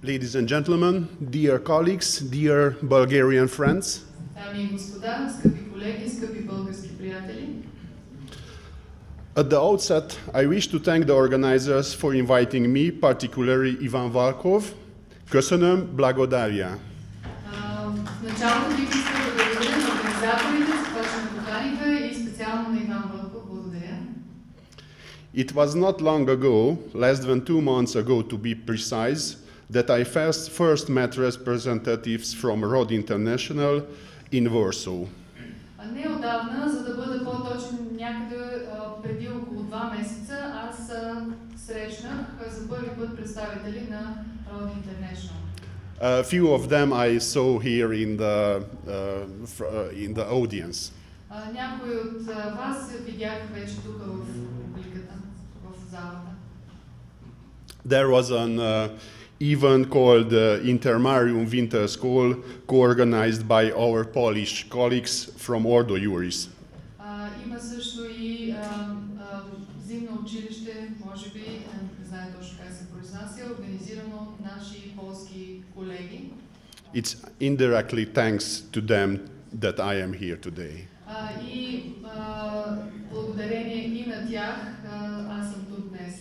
Ladies and gentlemen, dear colleagues, dear Bulgarian friends. Дами и господа, скъпи колеги, скъпи български приятели. At the outset, I wish to thank the organizers for inviting me, particularly Ivan Valkov. Köszönöm, благодаря. В началото бих искал да благодаря на организаторите за това, че ме поканиха и специално на Иван Вълков. Благодаря. It was not long ago, less than 2 months ago to be precise, that I first met representatives from ROD International in Warsaw. Не отдавна, за да бъда по-точен, някъде преди около 2 месеца, аз срещнах за първи път представители на ROD International. A few of them I saw here in the audience. Някои от вас видях вече тук в публиката, в залата. There was an event called Intermarium Winter School, co-organized by our Polish colleagues from Ordo Iuris. Има също и зимно училище, може би, не знае точно как се произнася, организирано от наши полски колеги. It's indirectly thanks to them that I am here today. И благодарение и на тях аз съм тук днес.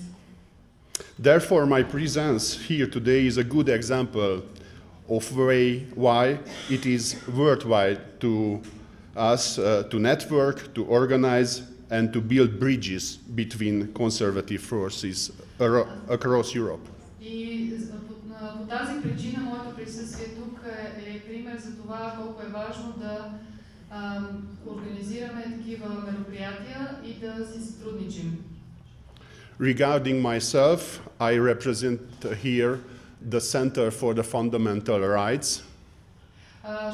Therefore, my presence here today is a good example of why it is worthwhile to us to network, to organize, and to build bridges between conservative forces across Europe. И по тази причина моето присъствие тук е пример за това колко е важно да организираме такива мероприятия и да си сътрудничим. Regarding myself, I represent here the Center for the Fundamental Rights.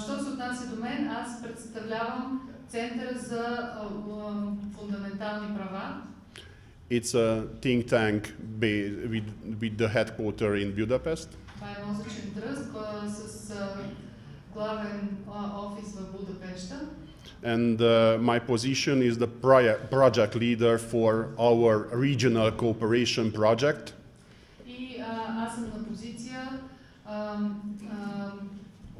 Що се отнася до мен, аз представлявам Центъра за фундаментални права. It's a think tank with the headquarter in Budapest. Това е мозъчен тръст с главен офис в Будапеща. And my position is the project leader for our regional cooperation project. И аз съм на позиция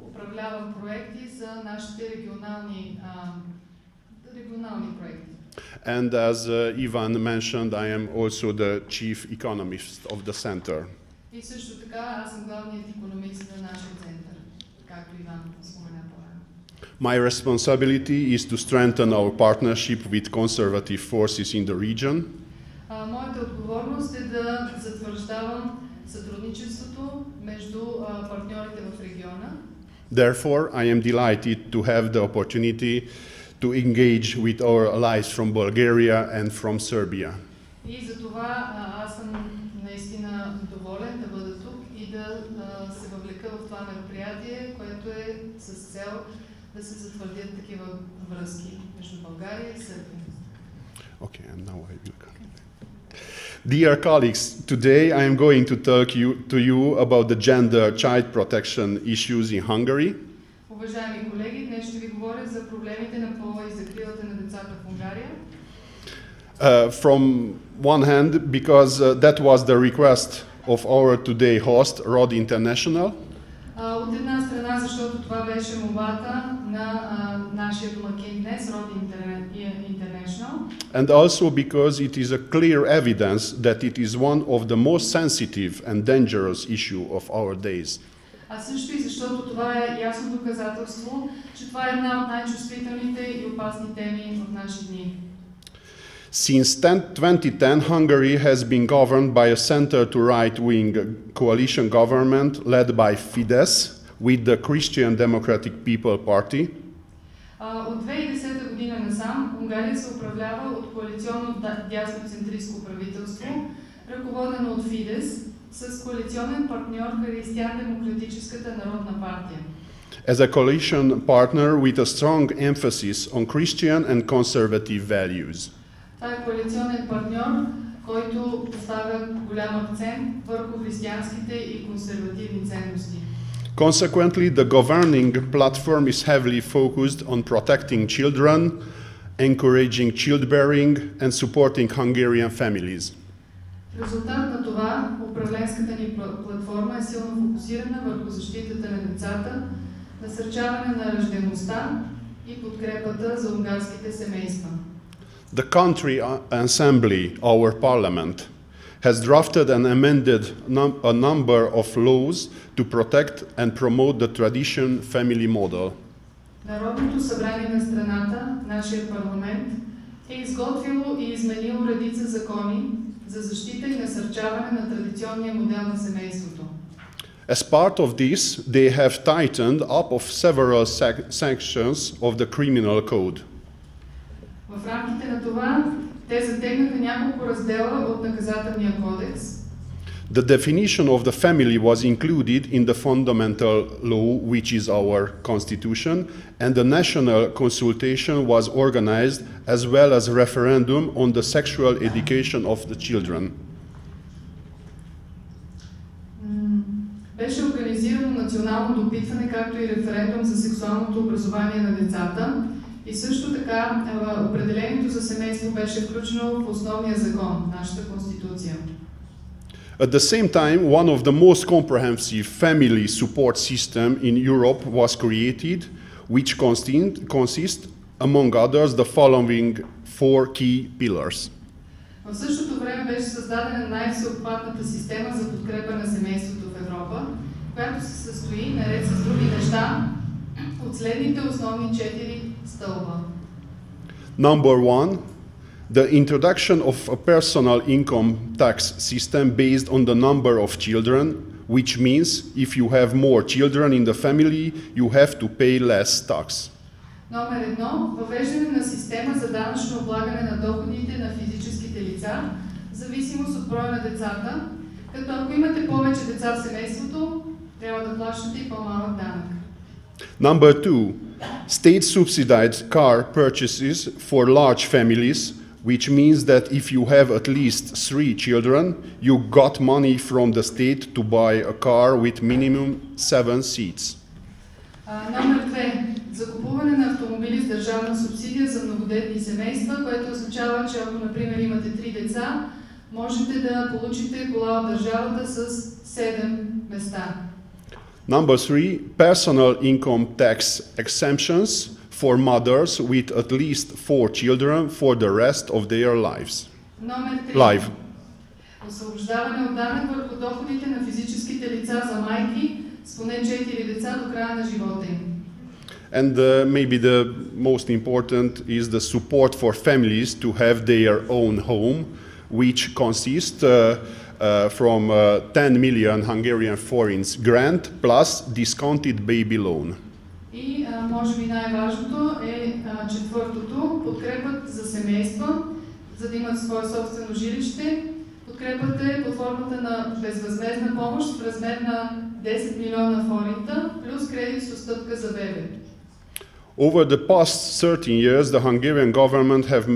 управлявам проекти за нашите регионални проекти. And as Ivan mentioned, I am also the chief economist of the center. И също така аз съм главният икономист на нашия център, както Иван спомена по-рано. My responsibility is to strengthen our partnership with conservative forces in the region. Моята отговорност е да затвърждавам сътрудничеството между партньорите в региона. Therefore, I am delighted to have the opportunity to engage with our allies from Bulgaria and from Serbia. И за това аз съм наистина доволен да бъда тук и да се въвлека в това мероприятие, което е с цел да се затвърдят такива връзки между България и Сърбия. Okay, and now I will come. Dear colleagues, today I am going to talk to you about the gender child protection issues in Hungary. Уважаеми колеги, днес ще ви говоря за проблемите на пола и закрилата на децата в Унгария. From one hand, because that was the request of our today host, ROD International. От една страна, защото това беше молбата на нашия домакин днес, ROD International. And also because it is a clear evidence that it is one of the most sensitive and dangerous issue of our days. А също и защото това е ясно доказателство, че това е една от най-чувствителните и опасни теми в наши дни. Since 2010, Hungary has been governed by a center to right-wing coalition government led by Fidesz with the Christian Democratic People Party. От 2010 година насам Унгария се управлява от коалиционно дясноцентристско правителство, ръководено от Фидес, с коалиционен партньор Християн-демократическата народна партия. As a coalition partner with a strong emphasis on Christian and conservative values. Това е коалиционен партньор, който поставя голям акцент върху християнските и консервативни ценности. Consequently, the governing platform is heavily focused on protecting children, encouraging childbearing, and supporting Hungarian families. В резултат на това, управленската ни платформа е силно фокусирана върху защитата на децата, насърчаване на раждаемостта и подкрепата за унгарските семейства. The country assembly, our parliament, has drafted and amended a number of laws to protect and promote the traditional family model. Народното събрание на страната, нашия парламент, е изготвило и изменило редица закони за защита и насърчаване на традиционния модел на семейството. As part of this, they have tightened up of several sections of the criminal code. В рамките на това, те затегнаха няколко раздела от наказателния кодекс. The definition of the family was included in the fundamental law, which is our constitution, and the national consultation was organized as well as referendum on the sexual education of the children. Беше организирано национално допитване, както и референдум за сексуалното образование на децата. И също така определението за семейство беше включено в основния закон, нашата конституция. At the same time, one of the most comprehensive family support system in Europe was created, which consists, among others, the following four key pillars. В същото време беше създадена най-всеобхватната система за подкрепа на семейството в Европа, която се състои, наред с други неща, от следните основни 4 стълба. Number one, the introduction of a personal income tax system based on the number of children, which means if you have more children in the family, you have to pay less tax. Номер 1. Въвеждане на система за данъчно облагане на доходите на физическите лица, в зависимост от броя на децата, като ако имате повече деца в семейството, трябва да плащате и по-малък данък. Number two, state-subsidized car purchases for large families, which means that if you have at least 3 children, you got money from the state to buy a car with minimum 7 seats. Номер 2. Закупуване на автомобили с държавна субсидия за многодетни семейства, което означава, че ако, например, имате 3 деца, можете да получите кола от държавата с 7 места. Number three, personal income tax exemptions for mothers with at least 4 children for the rest of their lives. Номер 3. Освобождаване от данък върху доходите на физическите лица за майки с поне 4 деца до края на живота им. And maybe the most important is the support for families to have their own home, which consists from 10 million Hungarian forints grant plus discounted baby loan. И може би най-важното е четвъртото, подкрепът за семейства, за да имат свое собствено жилище. Подкрепът е под формата на безвъзмездна помощ в размер на 10 милиона форинта плюс кредит с отстъпка за бебе. Over the past 13 years, the Hungarian government have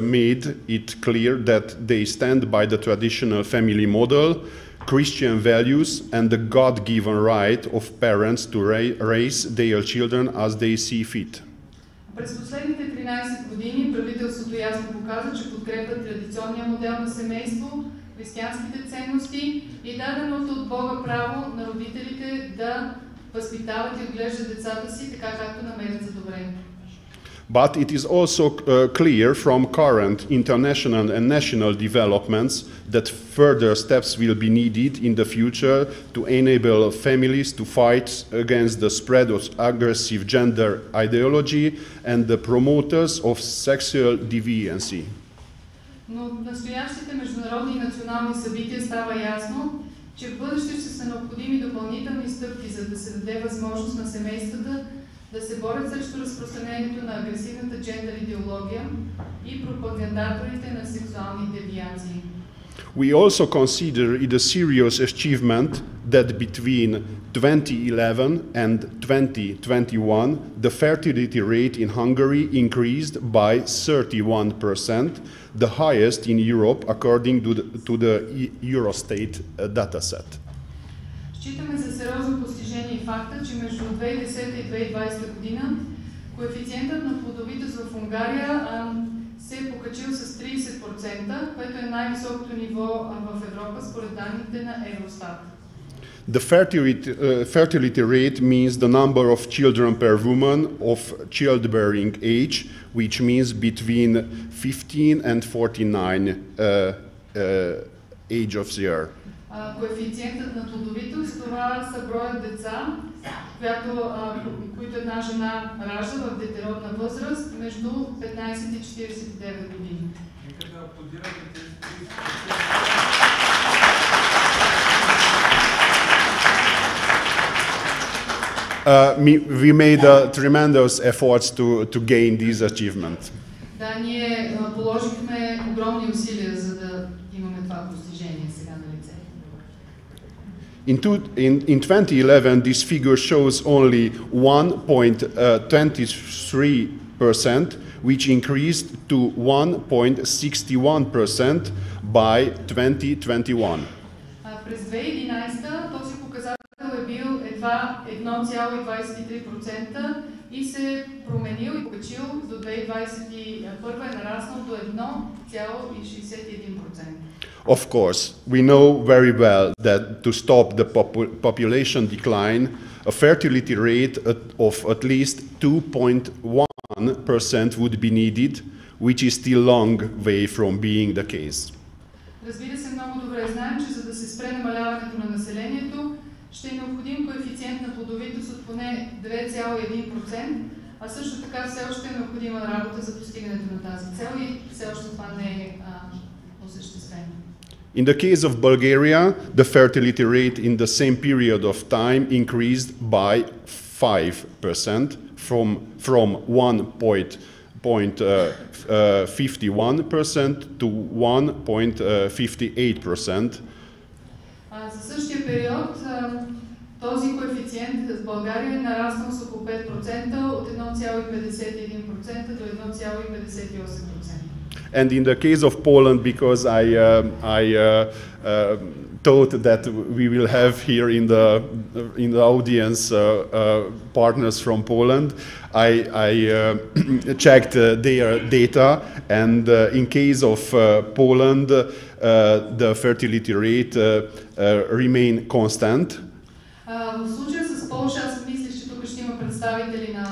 made it clear that they stand by the traditional family model, Christian values, and the God-given right of parents to raise their children as they see fit. През последните 13 години правителството ясно показа, че подкрепя традиционния модел на семейство, християнските ценности и даденото от Бога право на родителите да възпитават и отглеждат децата си така, както намерят за добре. But it is also clear from current international and national developments that further steps will be needed in the future to enable families to fight against the spread of aggressive gender ideology and the promoters of sexual deviancy. Но от настоящите международни и национални събития става ясно, че в бъдеще ще са необходими допълнителни стъпки, за да се даде възможност на семействата да се борят срещу разпространението на агресивната джендър идеология и пропагандаторите на сексуални девиации. We also consider it a serious achievement that between 2011 and 2021, the fertility rate in Hungary increased by 31%, the highest in Europe according to the Eurostat dataset. Считаме за сериозно постижение и факта, че между 2010 и 2020 година коефициентът на плодовитост в Унгария се е покачил с 30%, което е най-високото ниво в Европа според данните на Евростат. The fertility rate means the number of children per woman of childbearing age, which means between 15 and 49 age of the year. Коефициентът на плодовитост, това са броят деца, които една жена ражда в детеродна възраст между 15 и 49 години. We made tremendous efforts to gain these achievements. Да, ние положихме огромни усилия, за да имаме това постижение сега на лице. In 2011, this figure shows only 1.23%, which increased to 1.61% by 2021. През 2011 този показател е бил едва 1,23% и се е променил и покачил до 2021 е нараснал до 1,61%. Of course, we know very well that to stop the population decline, a fertility rate of at least 2.1% would be needed, which is still long way from being the case. Разбира се, много добре знаем, че за да се спре намаляването на населението, ще е необходим коефициент на плодовитост от поне 2,1%, а също така все още е необходима работа за постигането на тази цел и все още това не е осъществено. In the case of Bulgaria, the fertility rate in the same period of time increased by 5% from 1.51% to 1.58%. За същия период този коефициент в България е нараснал с около 5% от 1,51% до 1,58%. And in the case of Poland, because I thought that we will have here in the audience partners from Poland, I checked their data, and in case of Poland, the fertility rate remain constant. В случая с Полша, аз мисля, че тук ще има представители на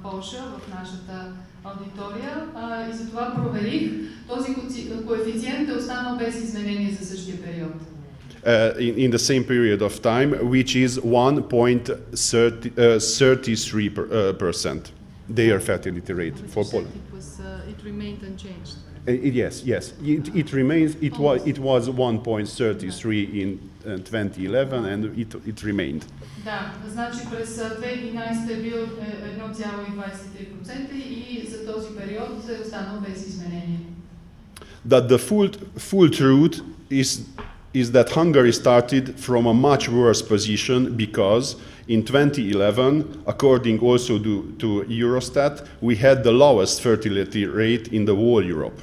Полша в нашата аудитория и затова проверих. Този коефициент е останал без изменение за същия период. In the same period of time, which is 1.33%, their fertility rate for Poland. It remained unchanged. Yes. It was 1.33 in 2011, and it remained. Да, значи през 2011 е бил 1,23% и за този период е останал без изменение. That the full truth is that Hungary started from a much worse position because in 2011, according also to Eurostat, we had the lowest fertility rate in the whole Europe.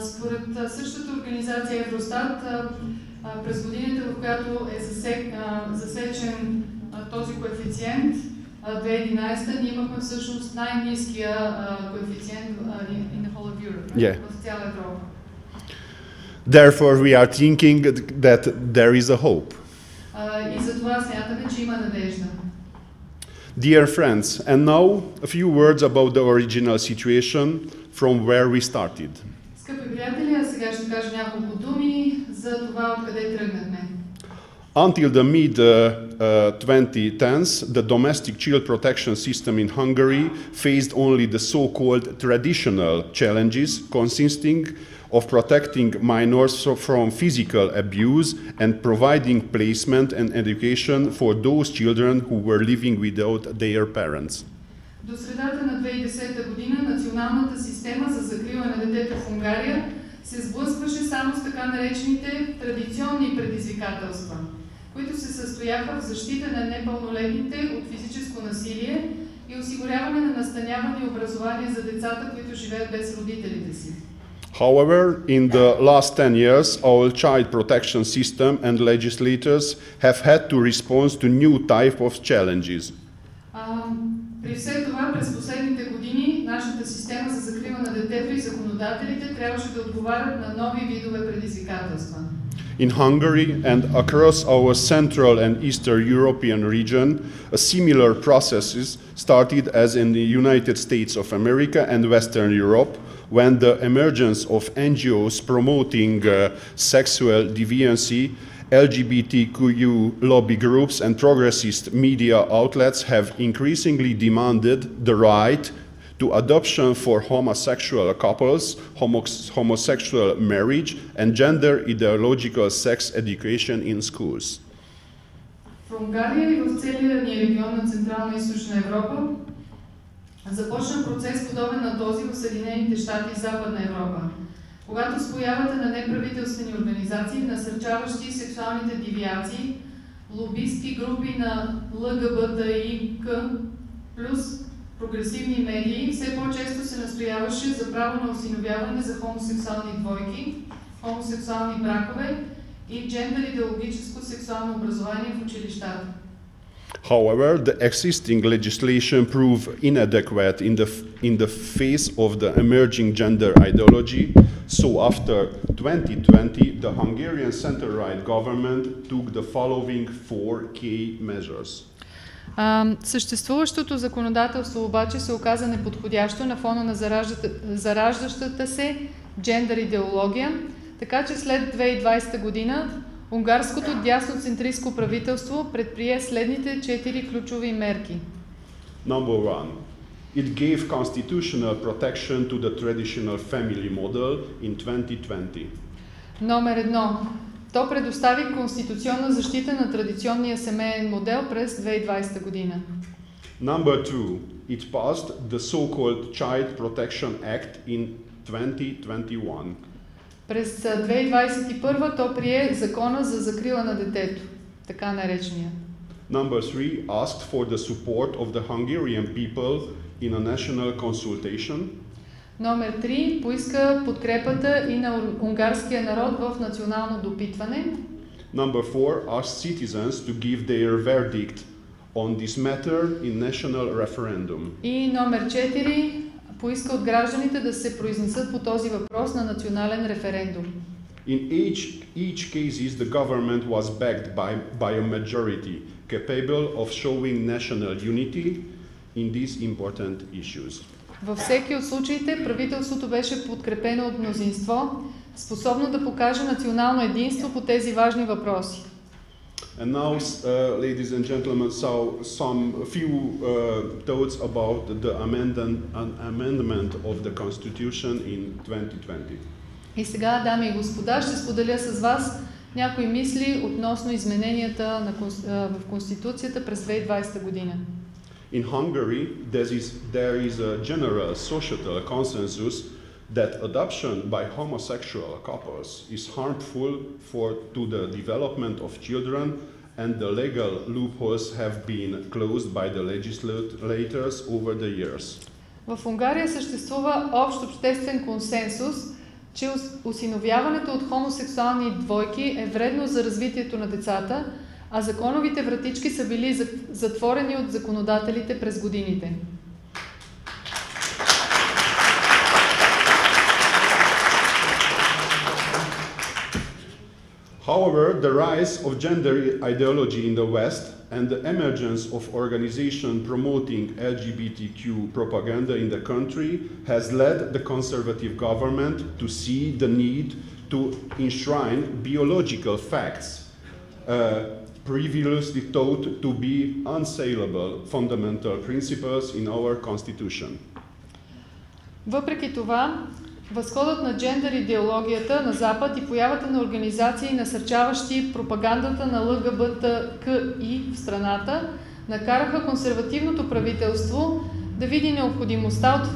Според същата организация Евростат, през годината, в която е засечен този коефициент, 2011, ние имахме всъщност най-ниския коефициент in the whole of Europe, в цяла Европа. Therefore, we are thinking that there is a hope. И затова смятаме, че има надежда. Dear friends, and now a few words about the original situation from where we started. Скъпи приятели, а сега ще кажа няколко думи за това, откъде тръгнахме. Until the mid-2010s, the domestic child protection system in Hungary faced only the so-called traditional challenges consisting of protecting minors from physical abuse and providing placement and education for those children who were living without their parents. До средата на 2010 година националната система за закрила на детето в Унгария се сблъскваше само с така наречените традиционни предизвикателства, които се състояха в защита на непълнолетните от физическо насилие и осигуряване на настаняване и образование за децата, които живеят без родителите си. However, in the last 10 years, our child protection system and legislators have had to respond to new type of challenges. При все това, през последните години, нашата система за закрила на детето където и законодателите трябваше да отговарят на нови видове предизвикателства. In Hungary and across our Central and Eastern European region, a similar processes started as in the United States of America and Western Europe, when the emergence of NGOs promoting sexual deviancy, LGBTQ lobby groups and progressist media outlets have increasingly demanded the right to adoption for homosexual couples, homosexual marriage, and gender ideological sex education in schools. В Унгария и в целия ни регион на Централна и Източна Европа започна процес подобен на този в Съединените щати и Западна Европа, когато с появата на неправителствени организации, насърчаващи сексуалните девиации, лобистки групи на ЛГБТИК+, прогресивни медии, все по-често се настояваше за право на осиновяване за хомосексуални двойки, хомосексуални бракове и джендър идеологическо сексуално образование в училищата. However, the existing legislation proved inadequate in the face of the emerging gender ideology, so after 2020, the Hungarian center-right government took the following 4 key measures. Съществуващото законодателство обаче се оказа неподходящо на фона на зараждащата се джендър идеология, така че след 2020 година унгарското дясноцентристко правителство предприе следните 4 ключови мерки. Number 1. It gave constitutional protection to the traditional family model in 2020. Номер 1. То предостави конституционна защита на традиционния семейен модел през 2020 година. Number 2. It passed the so-called Child Protection Act in 2021. През 2021 то прие закона за закрила на детето, така наречения. Number 3. Asked for the support of the Hungarian people in a national consultation. Номер 3. Поиска подкрепата и на унгарския народ в национално допитване. Number 4. Asked citizens to give their verdict on this matter in national referendum. И номер 4. Поиска от гражданите да се произнесат по този въпрос на национален референдум. In each cases, the government was backed by a majority capable of showing national unity in these important issues. Във всеки от случаите правителството беше подкрепено от мнозинство, способно да покаже национално единство по тези важни въпроси. And now, ladies and gentlemen, some few thoughts about the amendment of the Constitution in 2020. И сега, дами и господа, ще споделя с вас някои мисли относно измененията в Конституцията през 2020 година. In Hungary, there is a general societal consensus that adoption by homosexual couples is harmful to the development of children, and the legal loopholes have been closed by the legislators over the years. В Унгария съществува общ обществен консенсус, че осиновяването от хомосексуални двойки е вредно за развитието на децата, а законовите вратички са били затворени от законодателите през годините. However, the rise of gender ideology in the West and the emergence of organizations promoting LGBTQ propaganda in the country has led the conservative government to see the need to enshrine biological facts, previously thought to be unsaleable fundamental principles in our constitution. Въпреки това, възходът на джендър идеологията на Запад и появата на организации, насърчаващи пропагандата на ЛГБТКИ в страната, накараха консервативното правителство да види необходимостта от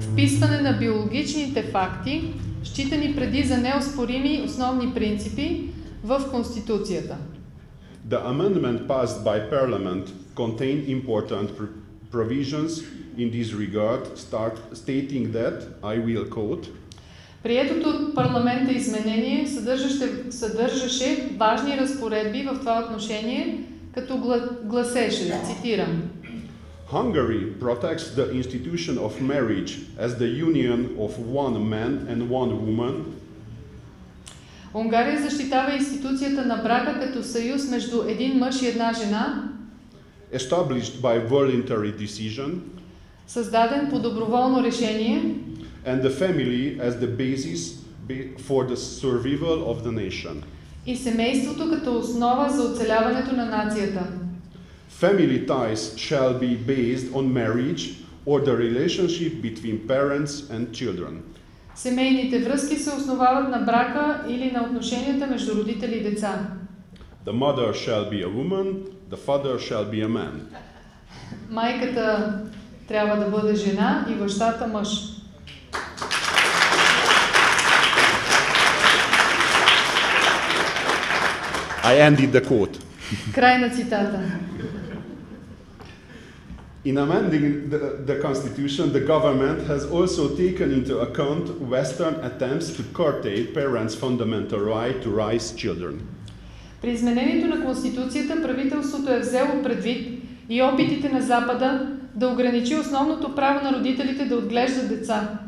вписване на биологичните факти, считани преди за неоспорими основни принципи, в Конституцията. The amendment passed by Parliament contained important provisions in this regard, stating that, I will quote, Приетото от парламента изменение съдържаше важни разпоредби в това отношение, като гласеше, цитирам: Hungary protects the institution of marriage as the union of one man and one woman. Унгария защитава институцията на брака като съюз между един мъж и една жена, Established by voluntary decision. създаден по доброволно решение, And the family as the basis for the survival of the nation. и семейството като основа за оцеляването на нацията. Family ties shall be based on marriage or the relationship between parents and children. Семейните връзки се основават на брака или на отношенията между родители и деца. The mother shall be a woman, the father shall be a man. Майката трябва да бъде жена и бащата мъж. I ended the quote. Край на цитата. In amending the Constitution, the government has also taken into account Western attempts to curtail parents' fundamental right to raise children. При изменението на Конституцията правителството е взело предвид и опитите на Запада да ограничи основното право на родителите да отглеждат деца.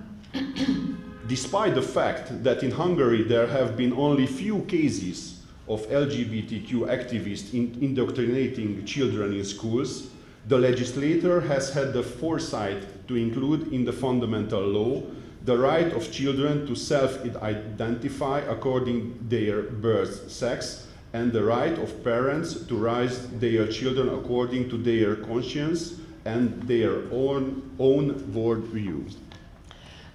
Despite the fact that in Hungary there have been only few cases of LGBTQ activists indoctrinating children in schools, the legislator has had the foresight to include in the fundamental law the right of children to self-identify according their birth sex and the right of parents to raise their children according to their conscience and their own worldview.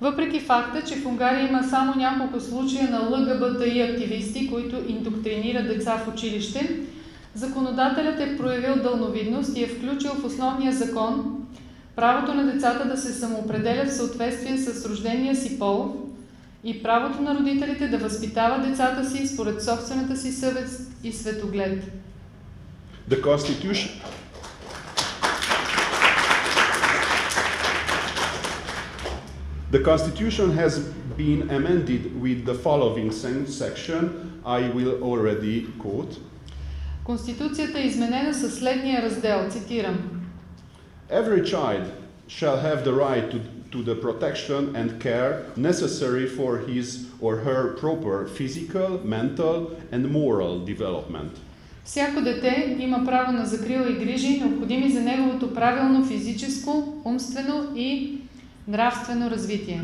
Въпреки факта, че в Унгария има само няколко случая на ЛГБТИ активисти, които индоктринират деца в училище, законодателят е проявил дълновидност и е включил в основния закон правото на децата да се самоопределят в съответствие с рождения си пол и правото на родителите да възпитават децата си според собствената си съвест и светоглед. The Constitution has been amended with the following section, I will already quote. Конституцията е изменена със следния раздел, цитирам. Every child shall have the right to the protection and care necessary for his or her proper physical, mental and moral development. Всяко дете има право на закрила и грижи, необходими за неговото правилно физическо, умствено и нравствено развитие.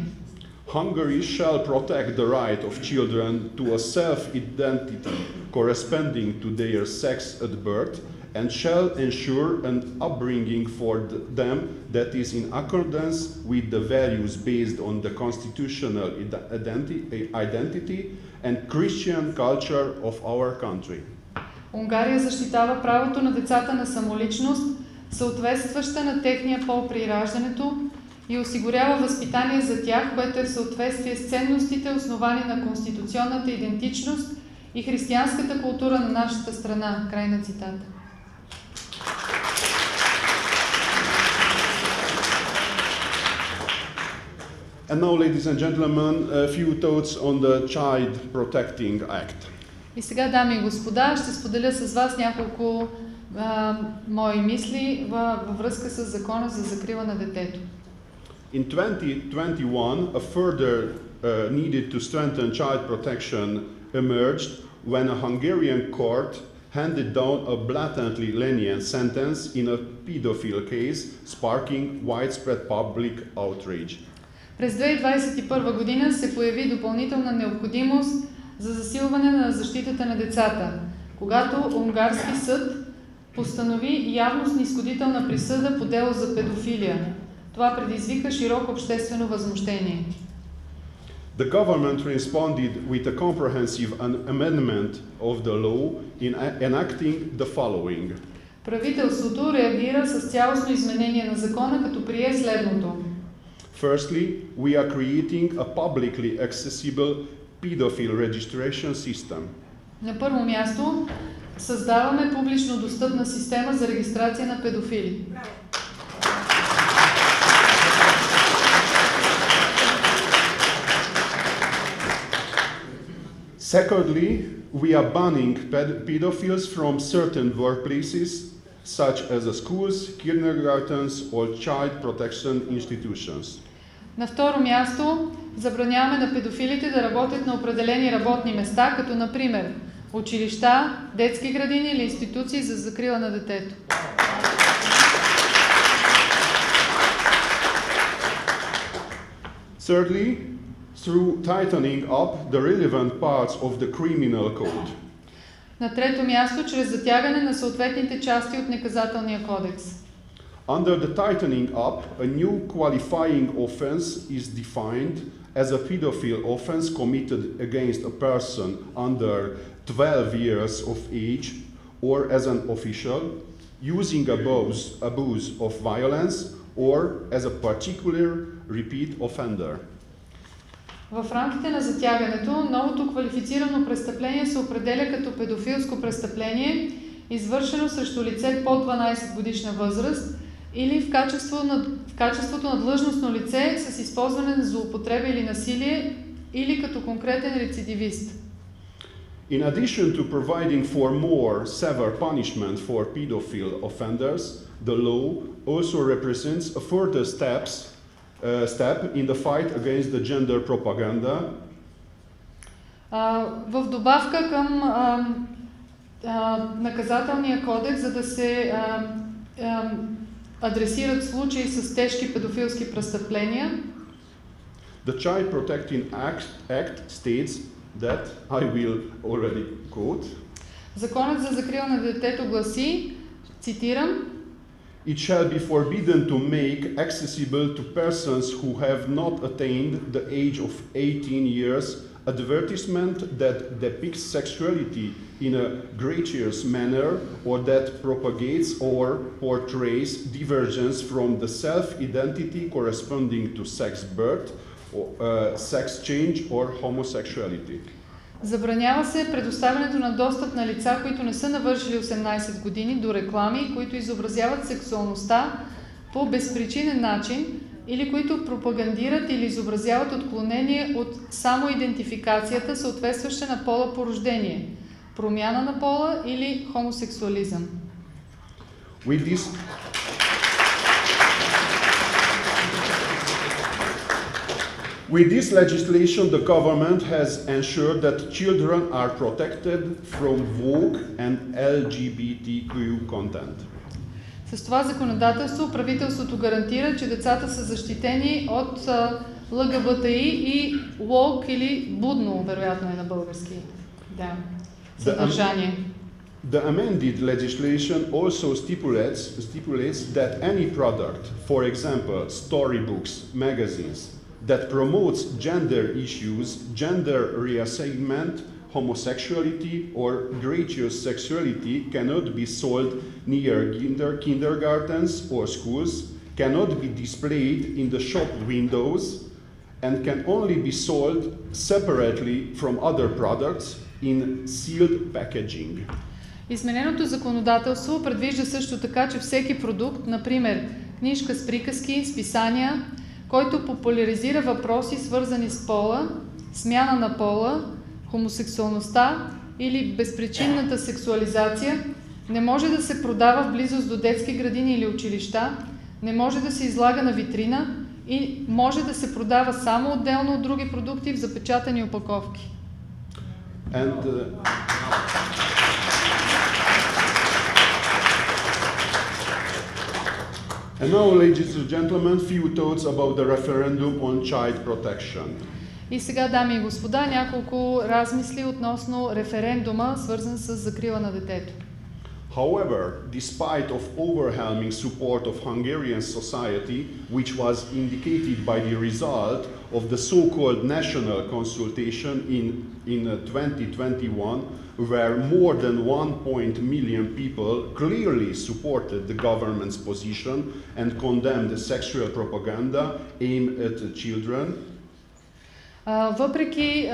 Hungary shall protect the right of children to a self-identity corresponding to their sex at birth and shall ensure an upbringing for them that is in accordance with the values based on the constitutional identity and Christian culture of our country. Унгария защитава правото на децата на самоличност, съответстваща на техния пол при раждането, и осигурява възпитание за тях, което е в съответствие с ценностите, основани на конституционната идентичност и християнската култура на нашата страна. Край на цитата. And now, ladies and gentlemen, a few thoughts on the Child Protecting Act. И сега, дами и господа, ще споделя с вас няколко мои мисли във връзка с закона за закрила на детето. In 2021, a further needed to strengthen child protection emerged when a Hungarian court handed down a blatantly lenient sentence in a pedophile case, sparking widespread public outrage. През 2021 година се появи допълнителна необходимост за засилване на защитата на децата, когато унгарски съд постанови явно снизходителна присъда по дело за педофилия. Това предизвика широко обществено възмущение. The government responded with a comprehensive amendment of the law in enacting the following. Правителството реагира с цялостно изменение на закона, като прие следното. Firstly, we are creating a publicly accessible pedophile registration system. На първо място, създаваме публично достъпна система за регистрация на педофили. Secondly, we are banning pedophiles from certain workplaces such as the schools, kindergartens or child protection institutions. На второ място, забраняваме на педофилите да работят на определени работни места, като например училища, детски градини или институции за закрила на детето. Thirdly, through tightening up the relevant parts of the criminal code. На трето място, чрез затягане на съответните части от наказателния кодекс. Under the tightening up, a new qualifying offense is defined as a pedophile offense committed against a person under 12 years of age or as an official using abuse of violence or as a particular repeat offender. В рамките на затягането, новото квалифицирано престъпление се определя като педофилско престъпление, извършено срещу лице под 12 годишна възраст или в качеството на длъжностно лице с използване на злоупотреба или насилие, или като конкретен рецидивист. In addition to providing for more severe punishment for pedophile offenders, the law also represents a further step in the fight against the gender propaganda. В добавка към наказателния кодекс, за да се адресират случаи с тежки педофилски престъпления, the Child Protecting Act states that, I will already quote, Законът за закрила на детето гласи, цитирам, It shall be forbidden to make accessible to persons who have not attained the age of 18 years advertisement that depicts sexuality in a gratuitous manner or that propagates or portrays divergence from the self-identity corresponding to sex birth, sex change or homosexuality. Забранява се предоставянето на достъп на лица, които не са навършили 18 години, до реклами, които изобразяват сексуалността по безпричинен начин или които пропагандират или изобразяват отклонение от самоидентификацията, съответстваща на пола по рождение, промяна на пола или хомосексуализъм. With this legislation, the government has ensured that children are protected from woke and LGBTQ content. С това законодателство правителството гарантира, че децата са защитени от ЛГБТИ и woke или будно, вероятно е на български, съдържание. The amended legislation also stipulates that any product, for example, storybooks, magazines, that promotes gender issues, gender reassignment, homosexuality or gratuitous sexuality cannot be sold near kindergartens or schools, cannot be displayed in the shop windows, and can only be sold separately from other products in sealed packaging. Измененото законодателство предвижда също така, че всеки продукт, например книжка с приказки, списания, който популяризира въпроси, свързани с пола, смяна на пола, хомосексуалността или безпричинната сексуализация, не може да се продава в близост до детски градини или училища, не може да се излага на витрина и може да се продава само отделно от други продукти в запечатани опаковки. And now, ladies and gentlemen, few thoughts about the referendum on child protection. И сега, дами и господа, няколко размисли относно референдума, свързан с закрила на детето. However, despite of overwhelming support of Hungarian society, which was indicated by the result of the so-called national consultation in 2021, where more than 1 million people clearly supported the government's position and condemned sexual propaganda aimed at children. Въпреки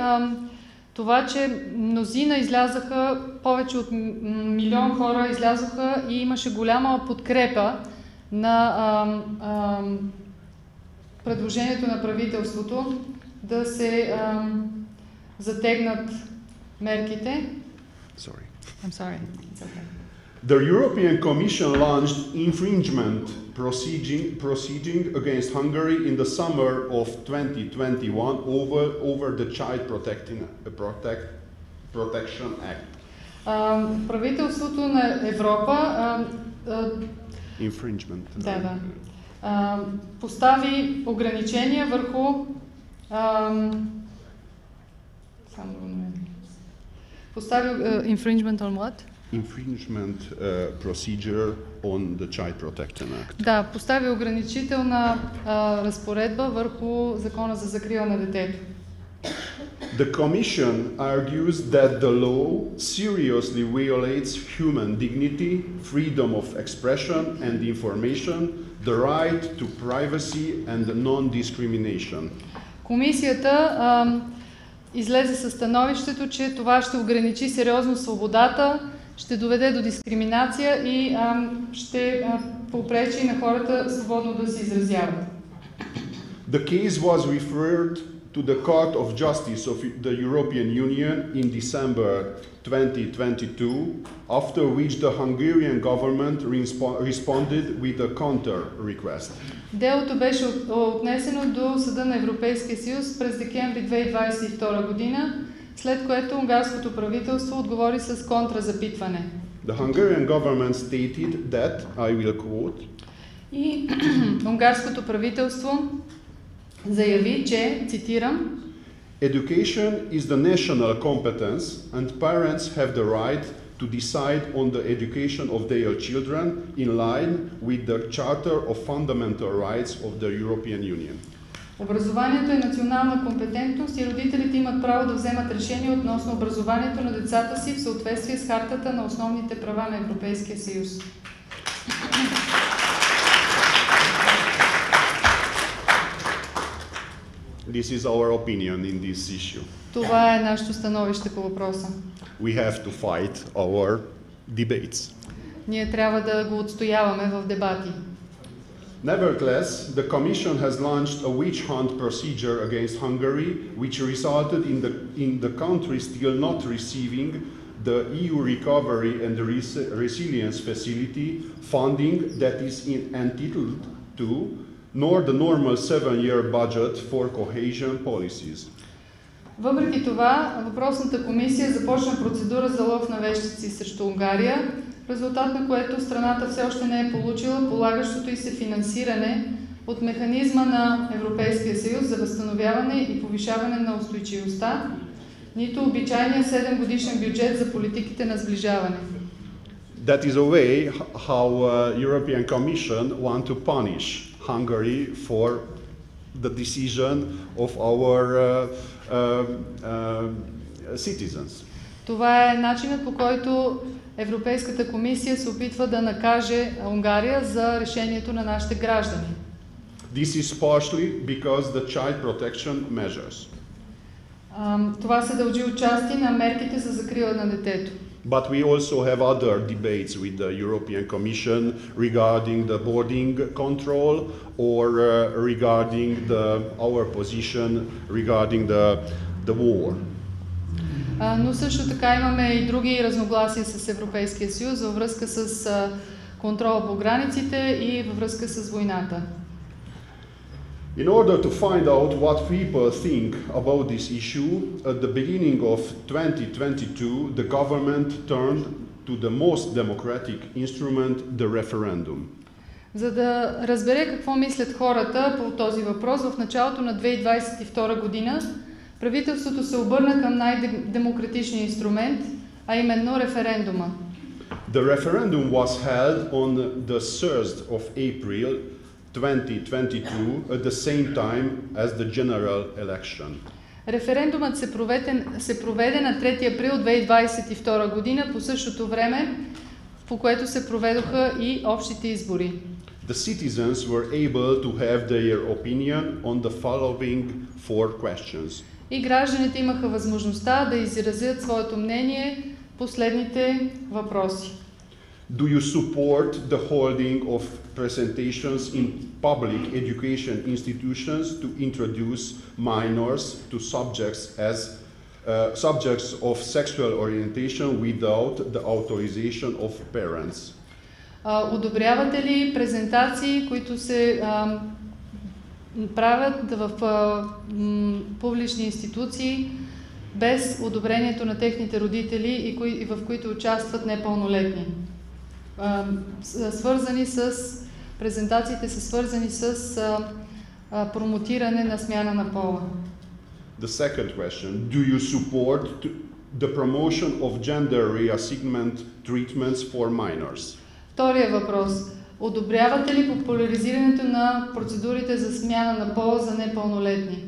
това, че мнозина излязаха, повече от 1 милион хора излязоха и имаше голяма подкрепа на предложението на правителството да се затегнат мерките. Sorry. I'm sorry. It's okay. The European Commission launched infringement proceeding against Hungary in the summer of 2021 over the Child Protection Act. Правителството на Европа постави ограничения върху infringement on what? Infringement procedure on the Child Protection Act. Да, постави ограничителна разпоредба върху закона за закрила на детето. The Commission argues that the law seriously violates human dignity, freedom of expression and information, the right to privacy and non-discrimination. Комисията излезе със становището, че това ще ограничи сериозно свободата, ще доведе до дискриминация и ще попречи на хората свободно да се изразяват. The case was referred to the Court of Justice of the European Union in December 2022, after which the Hungarian government responded with a counter request. Делото беше отнесено до Съда на Европейския съюз през декември 2022 година, след което унгарското правителство отговори с контразапитване. The Hungarian government stated that, I will quote, и унгарското правителство заяви, че, цитирам, Education is the national competence and parents have the right to decide on the education of their children in line with the Charter of Fundamental Rights of the European Union. Образованието е национална компетентност и родителите имат право да вземат решение относно образованието на децата си в съответствие с хартата на основните права на Европейския съюз. This is our opinion in this issue. Това е нашето становище по въпроса. We have to fight our debates. Ние трябва да го отстояваме в дебати. Nevertheless, the Commission has launched a witch hunt procedure against Hungary, which resulted in the country still not receiving the EU Recovery and Resilience Facility funding that is entitled to, nor the normal 7-year budget for cohesion policies. Въпреки това, въпросната комисия започна процедура за лов на вещици срещу Унгария, в резултат на което страната все още не е получила полагащото и се финансиране от механизма на Европейския съюз за възстановяване и повишаване на устойчивостта, нито обичайния 7-годишен бюджет за политиките на сближаване. That is a way how European Commission want to punish Hungary for the decision of our citizens. Това е начинът, по който Европейската комисия се опитва да накаже Унгария за решението на нашите граждани. This is partially because the child protection measures. Това се дължи отчасти на мерките за закрила на детето. But we also have other debates with the European Commission regarding the boarding control or regarding our position regarding the war. Но също така имаме и други разногласия с Европейския съюз във връзка с контрола по границите и във връзка с войната. In order to find out what people think about this issue, at the beginning of 2022, the government turned to the most democratic instrument, the referendum. За да разбере какво мислят хората по този въпрос, в началото на 2022 година правителството се обърна към най-демократичния инструмент, а именно референдума. The referendum was held on the 3rd of April 2022 at the same time as the general election. Референдумът се проведе на 3 април 2022 година по същото време, по което се проведоха и общите избори. The citizens were able to have their opinion on the following 4 questions. И гражданите имаха възможността да изразят своето мнение по следните въпроси. Do you support the holding of presentations in public education institutions to introduce minors to subjects as subjects of sexual orientation without the authorization of parents. Одобрявате ли презентации, които се правят в публични институции без одобрението на техните родители и в които участват непълнолетни? Презентациите са свързани с промотиране на смяна на пола. The second question, do you support the promotion of gender reassignment treatments for minors? Втория въпрос. Одобрявате ли популяризирането на процедурите за смяна на пола за непълнолетни?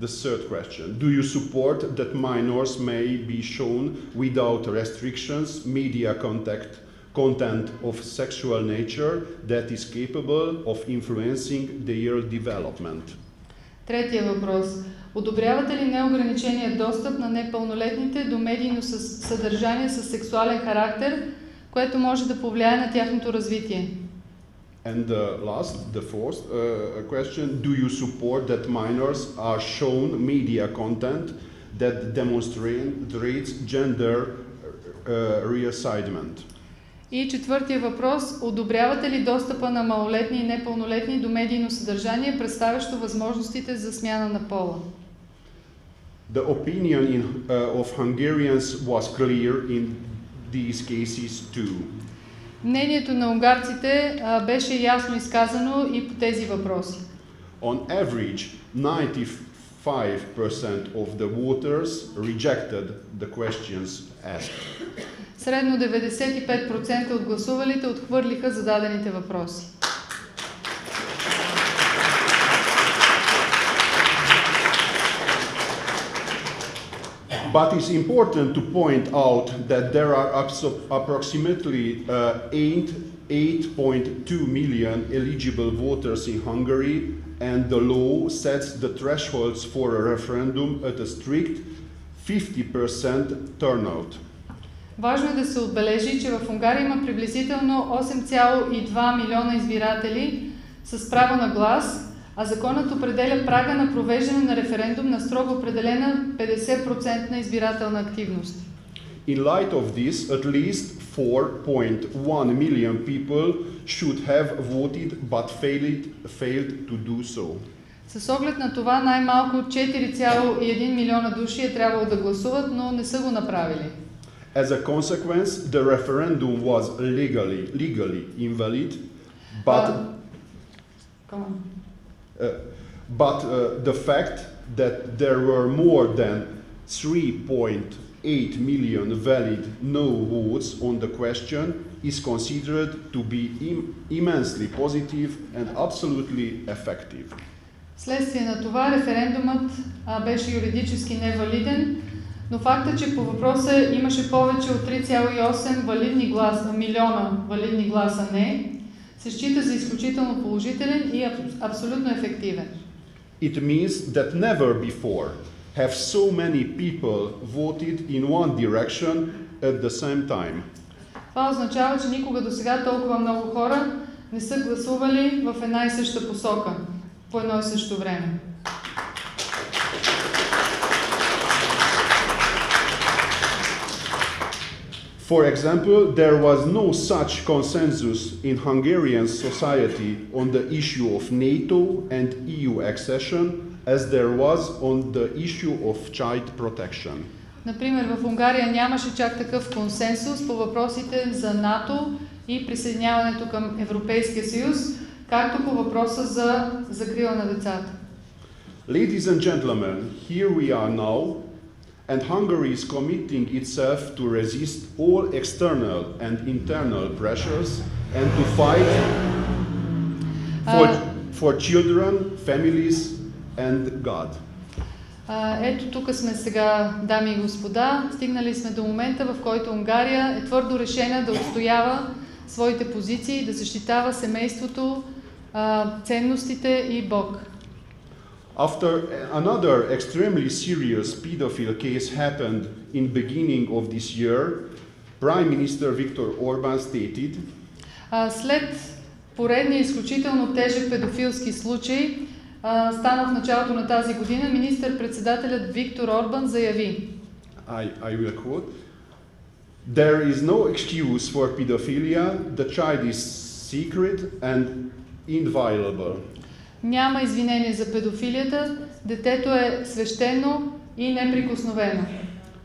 The third question, do you support that minors may be shown without restrictions media content of sexual nature that is capable of influencing their development? Третия въпрос. Одобрявате ли неограничения достъп на непълнолетните до медийно съдържание с сексуален характер, което може да повлияе на тяхното развитие? And the fourth question, do you support that minors are shown media content that demonstrates gender reassignment? И четвъртия въпрос, одобрявате ли достъпа на малолетни и непълнолетни до медийно съдържание, представящо възможностите за смяна на пола? The opinion of Hungarians was clear in these cases too. Мнението на унгарците беше ясно изказано и по тези въпроси. On average, 95% of the voters rejected the questions asked. Средно 95% от гласувалите отхвърлиха зададените въпроси. But it's important to point out that there are approximately 8.2 million eligible voters in Hungary, and the law sets the thresholds for a referendum at a strict 50% turnout. Важно е да се отбележи, че в Унгария има приблизително 8,2 милиона избиратели с право на глас, а законът определя прага на провеждане на референдум на строго определена 50% избирателна активност. In light of this, at least 4.1 million people should have voted but failed to do so. С оглед на това най-малко 4,1 милиона души е трябвало да гласуват, но не са го направили. As a consequence, the referendum was legally invalid, but the fact that there were more than 3.8 million valid no votes on the question is considered to be immensely positive and absolutely effective. Вследствие на това референдумът беше юридически невалиден, но фактът, че по въпроса имаше повече от 3,8 милиона валидни гласа не, се счита за изключително положителен и абсолютно ефективен. It means that never before have so many people voted in one direction at the same time. Това означава, че никога досега толкова много хора не са гласували в една и съща посока по едно и също време. For example, there was no such consensus in Hungarian society on the issue of NATO and EU accession as there was on the issue of child protection. Например, в Унгария нямаше чак такъв консенсус по въпросите за НАТО и присъединяването към Европейския съюз, както по въпроса за закрила на децата. Ladies and gentlemen, here we are now, and Hungary is committing itself to resist all external and internal pressures and to fight for children, families and God. Ето тук сме сега, дами и господа, стигнали сме до момента, в който Унгария е твърдо решена да отстоява своите позиции, да защитава семейството, ценностите и Бог. After another extremely serious pedophile case happened in beginning of this year, Prime Minister Viktor Orbán stated, след поредния изключително тежък педофилски случай, стана в началото на тази година, министър-председателят Виктор Орбан заяви. I will quote. There is no excuse for pedophilia. The child is secret and inviolable. Няма извинение за педофилията. Детето е свещено и неприкосновено.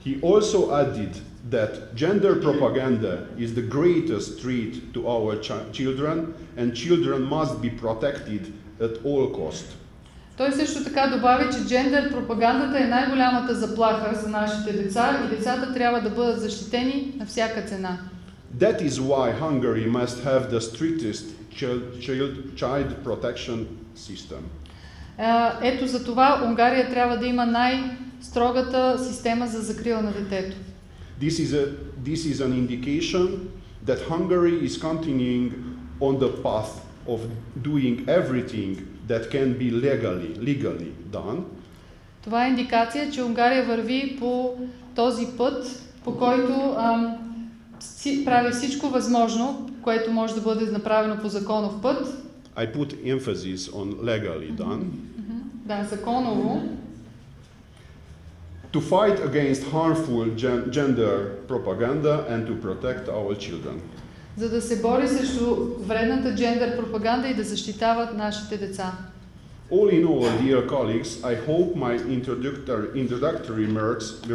He also added that gender propaganda is the greatest threat to our children and children must be protected at all cost. Той също така добави, че джендър пропагандата е най-голямата заплаха за нашите деца и децата трябва да бъдат защитени на всяка цена. That is why Hungary must have the strictest child protection system. Ето за това Унгария трябва да има най-строгата система за закрила на детето. This is an indication that Hungary is continuing on the path of doing everything that can be legally done. Това е индикация, че Унгария върви по този път, по който прави всичко възможно, което може да бъде направено по законов път. I put emphasis on legally done. Да, законово. To fight against harmful gender propaganda and to protect our children. За да се бори срещу вредната джендър пропаганда и да защитават нашите деца. All in all, dear colleagues, I hope my introductory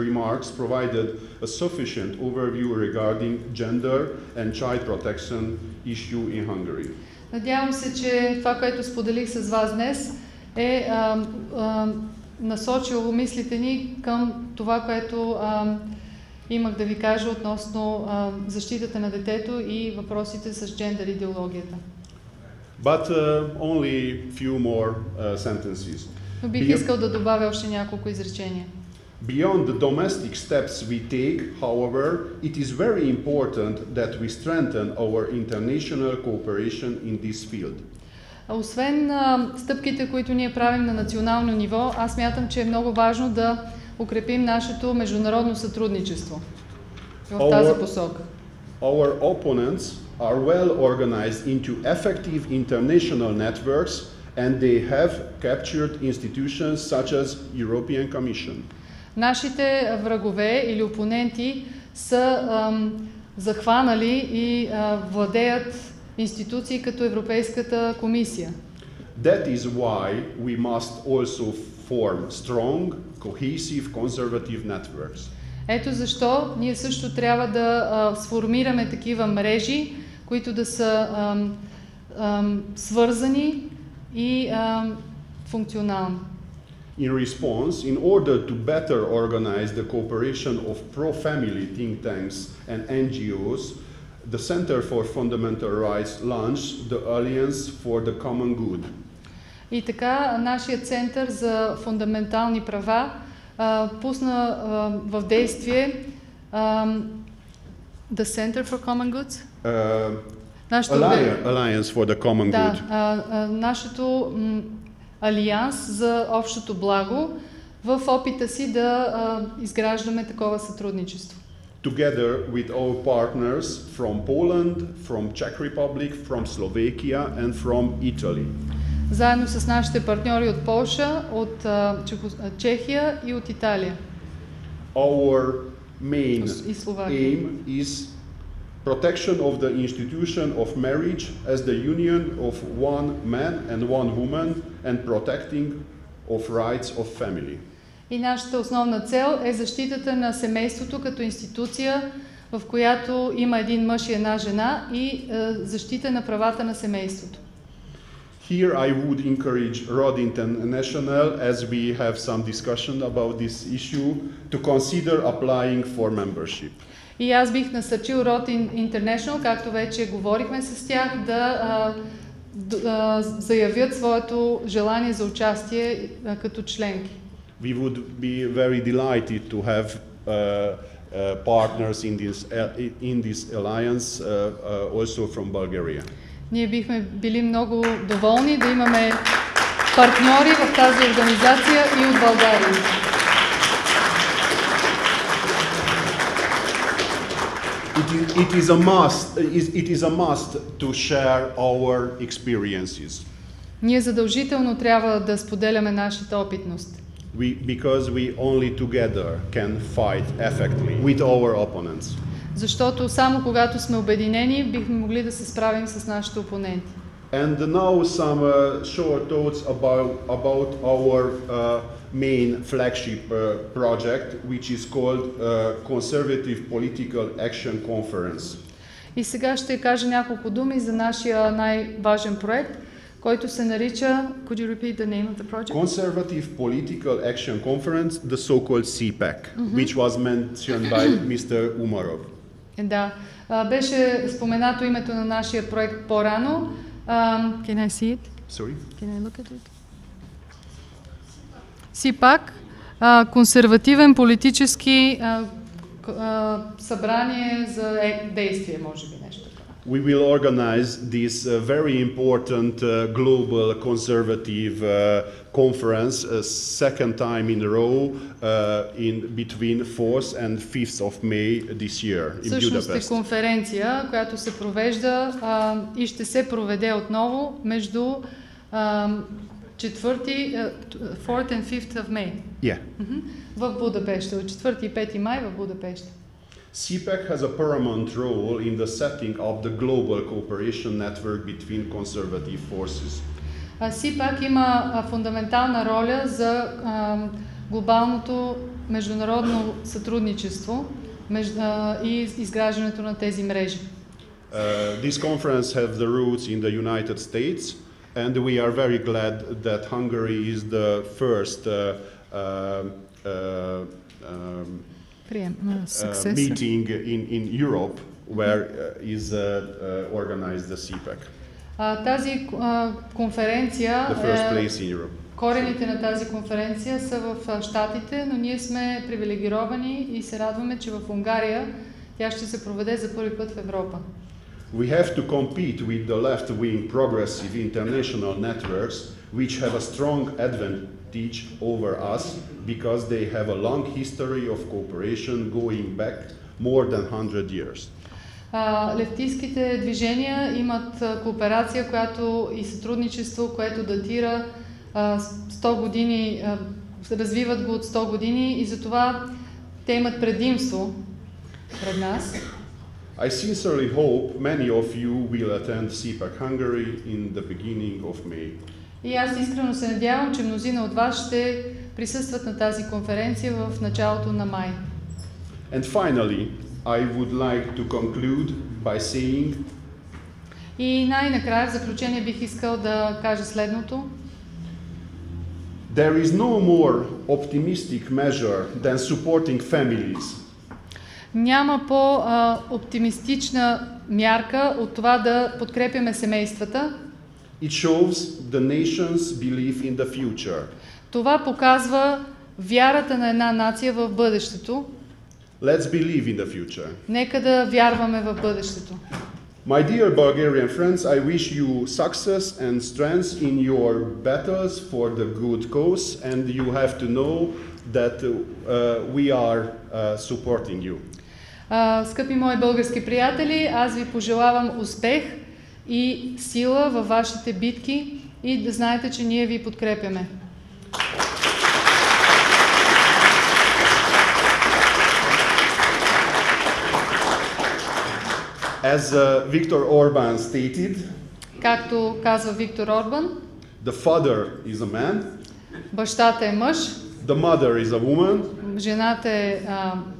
remarks provided a sufficient overview regarding gender and child protection issue in Hungary. Надявам се, че това, което споделих с вас днес, е насочило мислите ни към това, което имах да ви кажа относно защитата на детето и въпросите с джендър идеологията. But only few more sentences. Но бих искал да добавя още няколко изречения. Beyond the domestic steps we take, however, it is very important that we strengthen our international cooperation in this field. Освен стъпките, които ние правим на национално ниво, аз смятам, че е много важно да укрепим нашето международно сътрудничество в тази посока. Our opponents are well organized into effective international networks and they have captured institutions such as European Commission. Нашите врагове или опоненти са захванали и владеят институции като Европейската комисия. That is why we must also form strong, cohesive, conservative networks. Ето защо ние също трябва да сформираме такива мрежи, които да са свързани и функционални. In response, in order to better organize the cooperation of pro-family think tanks and NGOs, the Center for Fundamental Rights launched the Alliance for the Common Good. И така, нашият Център за фундаментални права пусна в действие The Center for Common Goods? Alliance for the Common Good. Нашето алианс за общото благо в опита си да изграждаме такова сътрудничество. Together with our partners from Poland, from Czech Republic, from Slovakia and from Italy. Заедно с нашите партньори от Полша, от Чехия и от Италия. Our main aim is protection of the institution of marriage as the union of one man and one woman and protecting of rights of family. И нашата основна цел е защитата на семейството като институция, в която има един мъж и една жена и защита на правата на семейството. Here I would encourage ROD International, as we have some discussion about this issue, to consider applying for membership. И аз бих насърчил ROD International, както вече говорихме с тях, да заявят своето желание за участие като членки. We would be very delighted to have partners in this alliance, also from Bulgaria. Ние бихме били много доволни да имаме партньори в тази организация и от България. It is a must to share our experiences. Ние задължително трябва да споделяме нашата опитност. Because we only together can fight effectively with our opponents. Защото само когато сме обединени, бихме могли да се справим с нашите опоненти. And now some short thoughts about our main flagship project, which is called Conservative Political Action Conference. И сега ще кажа няколко думи за нашия най-важен проект, който се нарича, could you repeat the name of the project? Conservative Political Action Conference, the so-called CPAC, which was mentioned by Mr. Umarov. Да, беше споменато името на нашия проект по-рано. Can I see it? Sorry? Can I look at it? CPAC, консервативен политически събрание за действие, може би нещо такова. We will organize this very important global conservative conference second time in a row in between 4th and 5th of May this year in Всъщност Budapest. е конференция, която се провежда и ще се проведе отново между 4th and 5th of May. Yeah. В Будапеща, от 4 и 5 май в Будапеща. CPAC has a paramount role in the setting of the global cooperation network between conservative forces. CPAC има фундаментална роля за глобалното международно сътрудничество и изграждането на тези мрежи. This conference has the roots in the United States, and we are very glad that Hungary is the first meeting in Europe where is organized the CPAC. Тази конференция, The first place in Europe. корените на тази конференция са в Щатите, но ние сме привилегировани и се радваме, че в Унгария тя ще се проведе за първи път в Европа. We have to compete with the left-wing progressive international networks which have a strong advantage over us because they have a long history of cooperation going back more than 100 years. Левтистските движения имат кооперация, която и сътрудничество, което датира 100 години, развиват го от 100 години и затова те имат предимство пред нас. I sincerely hope many of you will attend CPAC Hungary in the beginning of May. И аз искрено се надявам, че мнозина от вас ще присъстват на тази конференция в началото на май. And finally, I would like to conclude by saying И най-накрая в заключение бих искал да кажа следното. There is no more optimistic measure than supporting families. Няма по-оптимистична мярка от това да подкрепяме семействата. It shows the nation's belief in the future. Това показва вярата на една нация в бъдещето. Let's believe in the future. Нека да вярваме в бъдещето. My dear Bulgarian friends, I wish you success and strength in your battles for the good cause, and you have to know that we are supporting you. Скъпи мои български приятели, аз ви пожелавам успех и сила във вашите битки и да знаете, че ние ви подкрепяме. As Viktor Orban stated, както казва Виктор Орбан, the father is a man, бащата е мъж, the mother is a woman, жената е,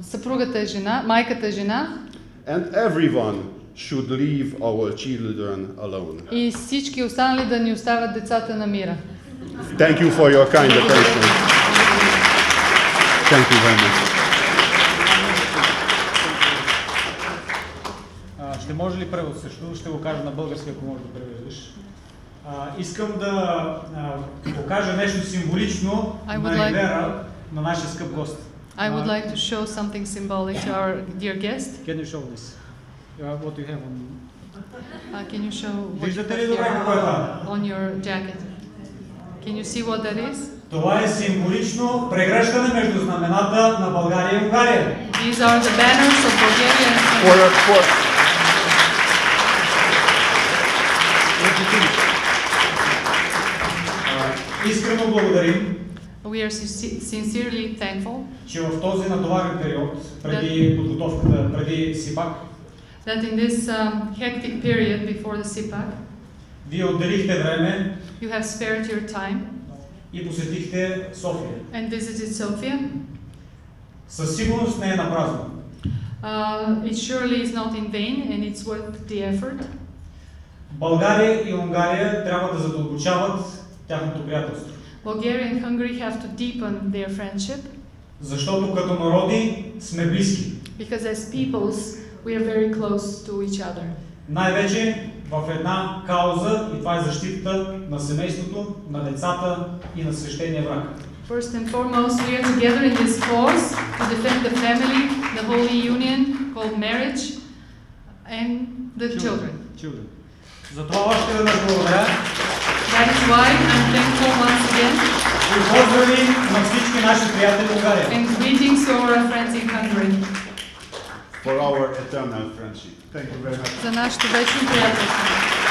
съпругата е жена, майката е жена, and everyone should leave our children alone. И всички останали да ни оставят децата на мира. Thank you for your kind attention. Thank you very much. Ще може ли превод също? Ще го кажа на български, ако може да превеждаш. Искам да покажа нещо символично на Ивера, на нашия скъп гост. I would like to show something symbolic to our dear guest. Can you show this? What you have on? Can you show what Виждате you ли добре какво е това? on your jacket? Can you see what that is? Това е символично прегръщане между знамената на България и Унгария. These are the banners of Bulgaria and Искрено благодарим, We are sincerely thankful че в този натоварен период, преди подготовката, преди СИПАК, that in this hectic period before the SIPAC, вие отделихте време you have spared your time и посетихте София. and visited Sofia. Със сигурност не е напразно. It surely is not in vain and it's worth the effort. България и Унгария трябва да задълбочават тяхното приятелство. Bulgaria and Hungary have to deepen their friendship. Защото като народи сме близки. Because as peoples we are very close to each other. Най-вече в една кауза, и това е защитата на семейството, на децата и на свещения брак. First and foremost, we are together in this cause to defend the family, the holy union called marriage, and the children. Затова още веднъж благодаря. That is why I'm thankful once again. И поздрави на всички наши приятели в Унгария. And greetings to our friends in Hungary. For our eternal friendship. Thank you very much. За нашето вечно приятелство.